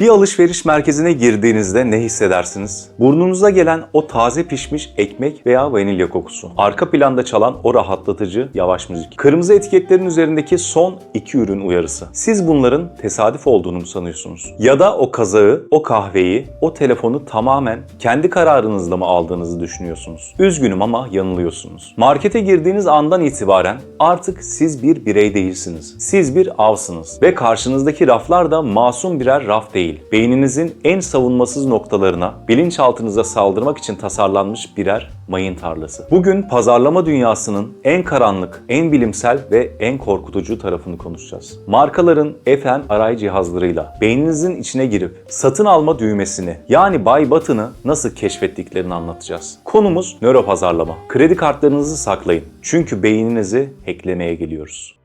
Bir alışveriş merkezine girdiğinizde ne hissedersiniz? Burnunuza gelen o taze pişmiş ekmek veya vanilya kokusu. Arka planda çalan o rahatlatıcı yavaş müzik. Kırmızı etiketlerin üzerindeki son 2 ürün uyarısı. Siz bunların tesadüf olduğunu mu sanıyorsunuz? Ya da o kazağı, o kahveyi, o telefonu tamamen kendi kararınızla mı aldığınızı düşünüyorsunuz? Üzgünüm ama yanılıyorsunuz. Markete girdiğiniz andan itibaren artık siz bir birey değilsiniz. Siz bir avsınız ve karşınızdaki raflar da masum birer raf değil. Beyninizin en savunmasız noktalarına, bilinçaltınıza saldırmak için tasarlanmış birer mayın tarlası. Bugün pazarlama dünyasının en karanlık, en bilimsel ve en korkutucu tarafını konuşacağız. Markaların fMRI cihazlarıyla beyninizin içine girip satın alma düğmesini yani buy button'ı nasıl keşfettiklerini anlatacağız. Konumuz nöropazarlama. Kredi kartlarınızı saklayın. Çünkü beyninizi hacklemeye geliyoruz.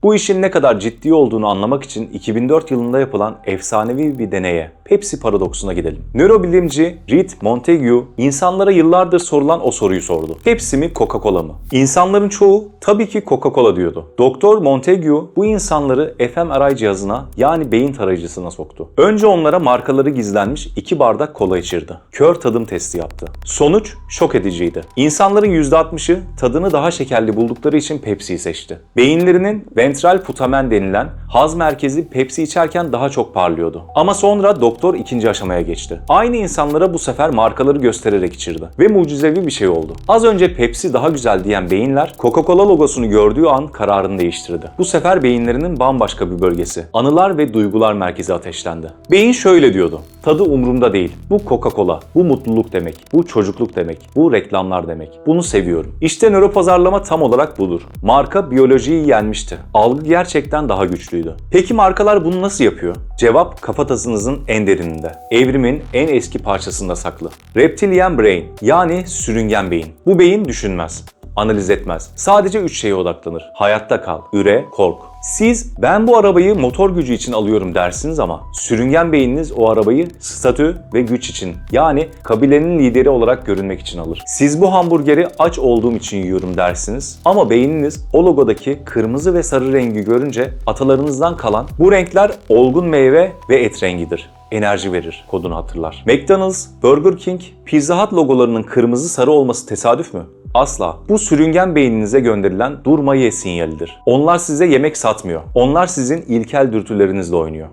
Bu işin ne kadar ciddi olduğunu anlamak için 2004 yılında yapılan efsanevi bir deneye, Pepsi paradoksuna gidelim. Nörobilimci Reed Montague, insanlara yıllardır sorulan o soruyu sordu. Pepsi mi, Coca-Cola mı? İnsanların çoğu tabii ki Coca-Cola diyordu. Doktor Montague bu insanları fMRI cihazına yani beyin tarayıcısına soktu. Önce onlara markaları gizlenmiş 2 bardak kola içirdi. Kör tadım testi yaptı. Sonuç şok ediciydi. İnsanların %60'ı tadını daha şekerli buldukları için Pepsi'yi seçti. Beyinlerinin ventral putamen denilen haz merkezi Pepsi içerken daha çok parlıyordu. Ama sonra doktor ikinci aşamaya geçti. Aynı insanlara bu sefer markaları göstererek içirdi. Ve mucizevi bir şey oldu. Az önce Pepsi daha güzel diyen beyinler Coca-Cola logosunu gördüğü an kararını değiştirdi. Bu sefer beyinlerinin bambaşka bir bölgesi, anılar ve duygular merkezi ateşlendi. Beyin şöyle diyordu: tadı umurumda değil. Bu Coca-Cola, bu mutluluk demek, bu çocukluk demek, bu reklamlar demek. Bunu seviyorum. İşte nöropazarlama tam olarak budur. Marka biyolojiyi yenmişti. Algı gerçekten daha güçlüydü. Peki markalar bunu nasıl yapıyor? Cevap kafatasınızın en derininde. Evrimin en eski parçasında saklı. Reptilian brain yani sürüngen beyin. Bu beyin düşünmez, analiz etmez. Sadece 3 şeye odaklanır. Hayatta kal, üre, kork. Siz ben bu arabayı motor gücü için alıyorum dersiniz ama sürüngen beyniniz o arabayı statü ve güç için yani kabilenin lideri olarak görünmek için alır. Siz bu hamburgeri aç olduğum için yiyorum dersiniz ama beyniniz o logodaki kırmızı ve sarı rengi görünce atalarınızdan kalan bu renkler olgun meyve ve et rengidir. Enerji verir kodunu hatırlar. McDonald's, Burger King, Pizza Hut logolarının kırmızı sarı olması tesadüf mü? Asla. Bu sürüngen beyninize gönderilen durma ye sinyalidir. Onlar size yemek satmıyor. Onlar sizin ilkel dürtülerinizle oynuyor.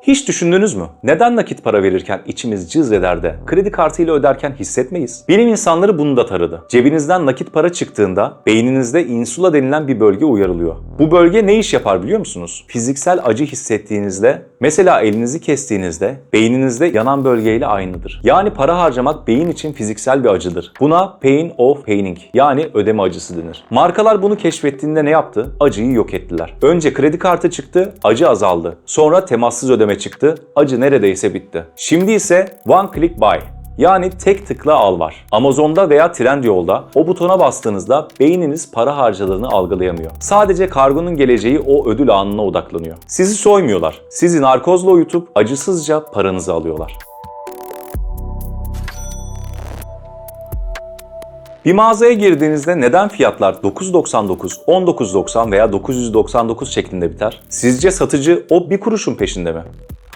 Hiç düşündünüz mü? Neden nakit para verirken içimiz cız eder de kredi kartıyla öderken hissetmeyiz? Bilim insanları bunu da taradı. Cebinizden nakit para çıktığında beyninizde insula denilen bir bölge uyarılıyor. Bu bölge ne iş yapar biliyor musunuz? Fiziksel acı hissettiğinizde, mesela elinizi kestiğinizde beyninizde yanan bölgeyle aynıdır. Yani para harcamak beyin için fiziksel bir acıdır. Buna pain of paining yani ödeme acısı denir. Markalar bunu keşfettiğinde ne yaptı? Acıyı yok ettiler. Önce kredi kartı çıktı, acı azaldı. Sonra temassız ödeme çıktı, acı neredeyse bitti. Şimdi ise one click buy yani tek tıkla al var. Amazon'da veya Trendyol'da o butona bastığınızda beyniniz para harcadığını algılayamıyor. Sadece kargonun geleceği o ödül anına odaklanıyor. Sizi soymuyorlar. Sizi narkozla uyutup acısızca paranızı alıyorlar. Bir mağazaya girdiğinizde neden fiyatlar 9.99, 19.90 veya 999 şeklinde biter? Sizce satıcı o bir kuruşun peşinde mi?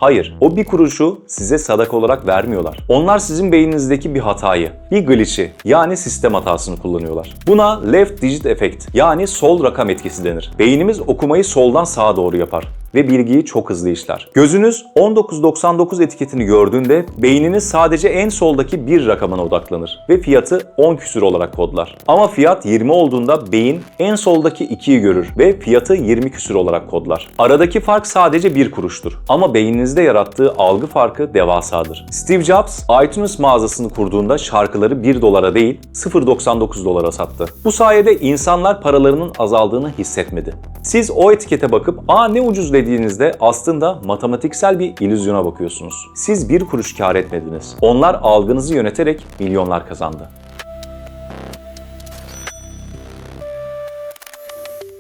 Hayır, o bir kuruşu size sadaka olarak vermiyorlar. Onlar sizin beyninizdeki bir hatayı, bir glitch'i yani sistem hatasını kullanıyorlar. Buna left digit effect yani sol rakam etkisi denir. Beynimiz okumayı soldan sağa doğru yapar ve bilgiyi çok hızlı işler. Gözünüz 19.99 etiketini gördüğünde beyniniz sadece en soldaki bir rakamına odaklanır ve fiyatı 10 küsür olarak kodlar. Ama fiyat 20 olduğunda beyin en soldaki 2'yi görür ve fiyatı 20 küsür olarak kodlar. Aradaki fark sadece 1 kuruştur ama beyninizde yarattığı algı farkı devasadır. Steve Jobs iTunes mağazasını kurduğunda şarkıları 1 dolara değil 0.99 dolara sattı. Bu sayede insanlar paralarının azaldığını hissetmedi. Siz o etikete bakıp "Aa ne ucuz" dediğinizde aslında matematiksel bir illüzyona bakıyorsunuz. Siz 1 kuruş kar etmediniz. Onlar algınızı yöneterek milyonlar kazandı.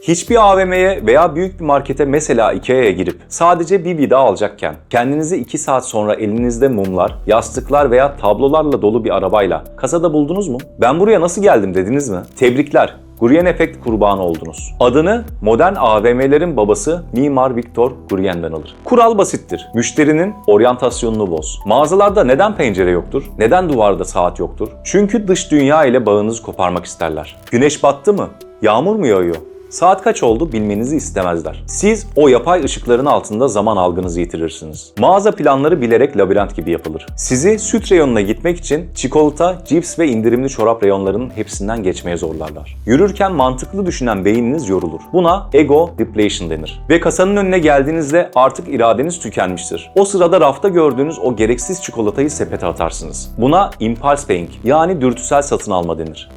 Hiçbir AVM'ye veya büyük bir markete, mesela Ikea'ya girip sadece bir vida alacakken kendinizi 2 saat sonra elinizde mumlar, yastıklar veya tablolarla dolu bir arabayla kasada buldunuz mu? Ben buraya nasıl geldim dediniz mi? Tebrikler. Guryen efekt kurbanı oldunuz. Adını modern AVM'lerin babası Mimar Victor Guryen'den alır. Kural basittir. Müşterinin oryantasyonunu boz. Mağazalarda neden pencere yoktur? Neden duvarda saat yoktur? Çünkü dış dünya ile bağınızı koparmak isterler. Güneş battı mı? Yağmur mu yağıyor? Saat kaç oldu bilmenizi istemezler. Siz o yapay ışıkların altında zaman algınızı yitirirsiniz. Mağaza planları bilerek labirent gibi yapılır. Sizi süt reyonuna gitmek için çikolata, cips ve indirimli çorap reyonlarının hepsinden geçmeye zorlarlar. Yürürken mantıklı düşünen beyniniz yorulur. Buna ego depletion denir. Ve kasanın önüne geldiğinizde artık iradeniz tükenmiştir. O sırada rafta gördüğünüz o gereksiz çikolatayı sepete atarsınız. Buna impulse buying, yani dürtüsel satın alma denir.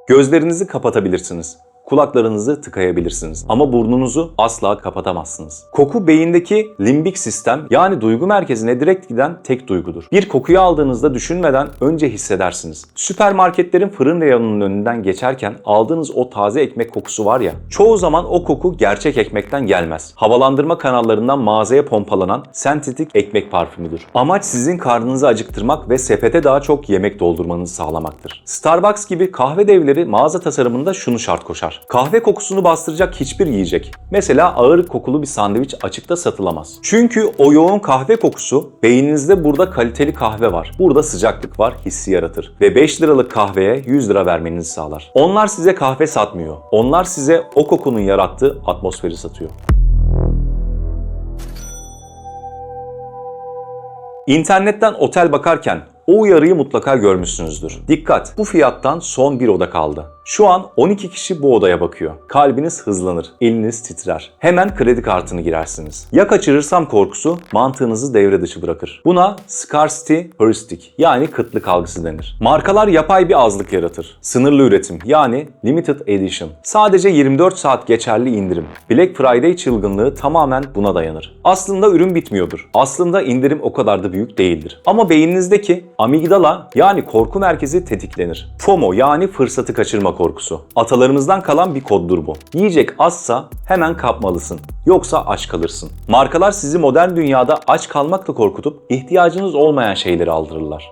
Gözlerinizi kapatabilirsiniz. Kulaklarınızı tıkayabilirsiniz ama burnunuzu asla kapatamazsınız. Koku beyindeki limbik sistem, yani duygu merkezine direkt giden tek duygudur. Bir kokuyu aldığınızda düşünmeden önce hissedersiniz. Süpermarketlerin fırın reyonunun önünden geçerken aldığınız o taze ekmek kokusu var ya, çoğu zaman o koku gerçek ekmekten gelmez. Havalandırma kanallarından mağazaya pompalanan sentetik ekmek parfümüdür. Amaç sizin karnınızı acıktırmak ve sepete daha çok yemek doldurmanızı sağlamaktır. Starbucks gibi kahve devleri mağaza tasarımında şunu şart koşar: kahve kokusunu bastıracak hiçbir yiyecek, mesela ağır kokulu bir sandviç, açıkta satılamaz. Çünkü o yoğun kahve kokusu beyninizde burada kaliteli kahve var, burada sıcaklık var hissi yaratır ve 5 liralık kahveye 100 lira vermenizi sağlar. Onlar size kahve satmıyor. Onlar size o kokunun yarattığı atmosferi satıyor. İnternetten otel bakarken o uyarıyı mutlaka görmüşsünüzdür. Dikkat! Bu fiyattan son bir oda kaldı. Şu an 12 kişi bu odaya bakıyor. Kalbiniz hızlanır, eliniz titrer. Hemen kredi kartını girersiniz. Ya kaçırırsam korkusu mantığınızı devre dışı bırakır. Buna scarcity heuristic, yani kıtlık algısı denir. Markalar yapay bir azlık yaratır. Sınırlı üretim, yani limited edition. Sadece 24 saat geçerli indirim. Black Friday çılgınlığı tamamen buna dayanır. Aslında ürün bitmiyordur. Aslında indirim o kadar da büyük değildir. Ama beyninizdeki amigdala, yani korku merkezi tetiklenir. FOMO, yani fırsatı kaçırma korkusu. Atalarımızdan kalan bir koddur bu. Yiyecek azsa hemen kapmalısın. Yoksa aç kalırsın. Markalar sizi modern dünyada aç kalmakla korkutup ihtiyacınız olmayan şeyleri aldırırlar.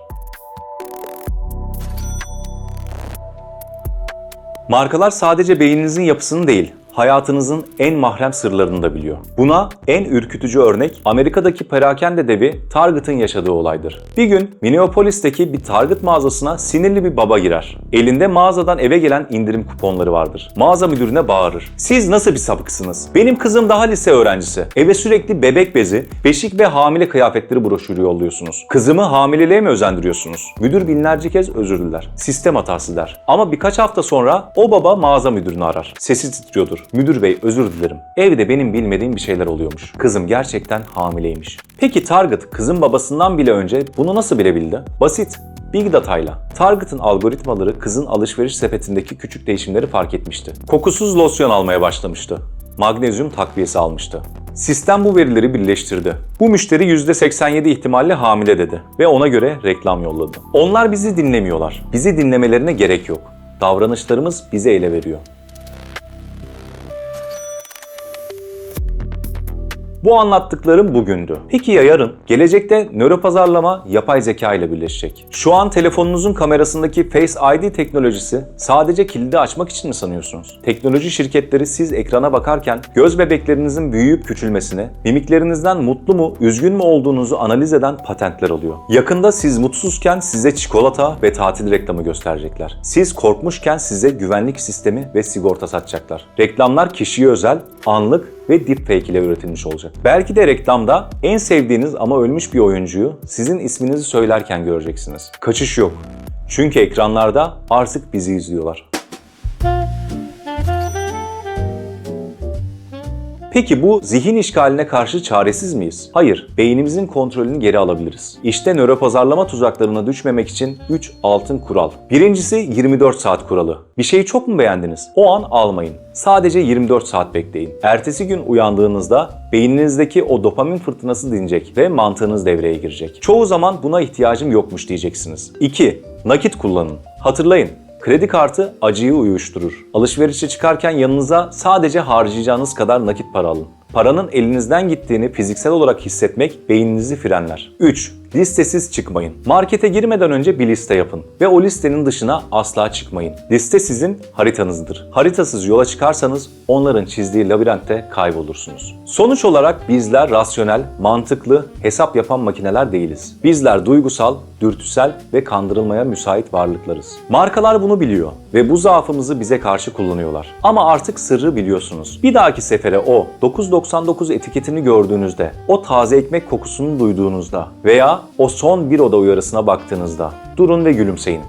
Markalar sadece beyninizin yapısını değil, hayatınızın en mahrem sırlarını da biliyor. Buna en ürkütücü örnek Amerika'daki perakende devi Target'ın yaşadığı olaydır. Bir gün Minneapolis'teki bir Target mağazasına sinirli bir baba girer. Elinde mağazadan eve gelen indirim kuponları vardır. Mağaza müdürüne bağırır: "Siz nasıl bir sapıksınız? Benim kızım daha lise öğrencisi. Eve sürekli bebek bezi, beşik ve hamile kıyafetleri broşürü yolluyorsunuz. Kızımı hamileliğe mi özendiriyorsunuz?" Müdür binlerce kez özür diler. Sistem hatası der. Ama birkaç hafta sonra o baba mağaza müdürünü arar. Sesi titriyordur. "Müdür bey, özür dilerim. Evde benim bilmediğim bir şeyler oluyormuş. Kızım gerçekten hamileymiş." Peki Target kızın babasından bile önce bunu nasıl bilebildi? Basit. Big Data'yla. Target'ın algoritmaları kızın alışveriş sepetindeki küçük değişimleri fark etmişti. Kokusuz losyon almaya başlamıştı. Magnezyum takviyesi almıştı. Sistem bu verileri birleştirdi. Bu müşteri %87 ihtimalle hamile dedi ve ona göre reklam yolladı. Onlar bizi dinlemiyorlar. Bizi dinlemelerine gerek yok. Davranışlarımız bizi ele veriyor. Bu anlattıklarım bugündü. Peki ya yarın? Gelecekte nöropazarlama yapay zeka ile birleşecek. Şu an telefonunuzun kamerasındaki Face ID teknolojisi sadece kilidi açmak için mi sanıyorsunuz? Teknoloji şirketleri siz ekrana bakarken göz bebeklerinizin büyüyüp küçülmesine, mimiklerinizden mutlu mu, üzgün mü olduğunuzu analiz eden patentler alıyor. Yakında siz mutsuzken size çikolata ve tatil reklamı gösterecekler. Siz korkmuşken size güvenlik sistemi ve sigorta satacaklar. Reklamlar kişiye özel, anlık ve deepfake ile üretilmiş olacak. Belki de reklamda en sevdiğiniz ama ölmüş bir oyuncuyu sizin isminizi söylerken göreceksiniz. Kaçış yok. Çünkü ekranlarda artık bizi izliyorlar. Peki bu zihin işgaline karşı çaresiz miyiz? Hayır, beynimizin kontrolünü geri alabiliriz. İşte nöropazarlama tuzaklarına düşmemek için 3 altın kural. Birincisi 24 saat kuralı. Bir şeyi çok mu beğendiniz? O an almayın. Sadece 24 saat bekleyin. Ertesi gün uyandığınızda beyninizdeki o dopamin fırtınası dinecek ve mantığınız devreye girecek. Çoğu zaman buna ihtiyacım yokmuş diyeceksiniz. 2. Nakit kullanın. Hatırlayın, Kredi kartı acıyı uyuşturur. Alışverişe çıkarken yanınıza sadece harcayacağınız kadar nakit para alın. Paranın elinizden gittiğini fiziksel olarak hissetmek beyninizi frenler. 3. Listesiz çıkmayın. Markete girmeden önce bir liste yapın ve o listenin dışına asla çıkmayın. Liste sizin haritanızdır. Haritasız yola çıkarsanız onların çizdiği labirentte kaybolursunuz. Sonuç olarak bizler rasyonel, mantıklı, hesap yapan makineler değiliz. Bizler duygusal, dürtüsel ve kandırılmaya müsait varlıklarız. Markalar bunu biliyor ve bu zaafımızı bize karşı kullanıyorlar. Ama artık sırrı biliyorsunuz. Bir dahaki sefere o 9.99 etiketini gördüğünüzde, o taze ekmek kokusunu duyduğunuzda veya o son bir oda uyarısına baktığınızda durun ve gülümseyin.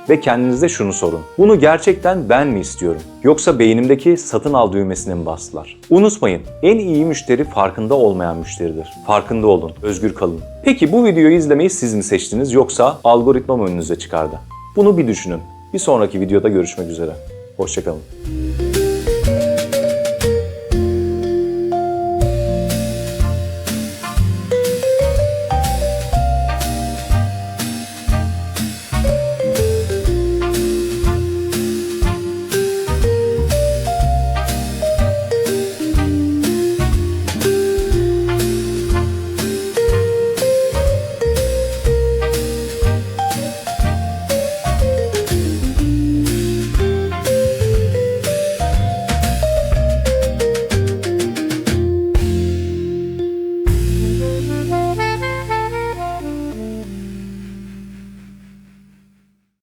Ve kendinize şunu sorun. Bunu gerçekten ben mi istiyorum? Yoksa beynimdeki satın al düğmesine mi bastılar? Unutmayın, en iyi müşteri farkında olmayan müşteridir. Farkında olun, özgür kalın. Peki bu videoyu izlemeyi siz mi seçtiniz yoksa algoritma mı önünüze çıkardı? Bunu bir düşünün. Bir sonraki videoda görüşmek üzere. Hoşça kalın.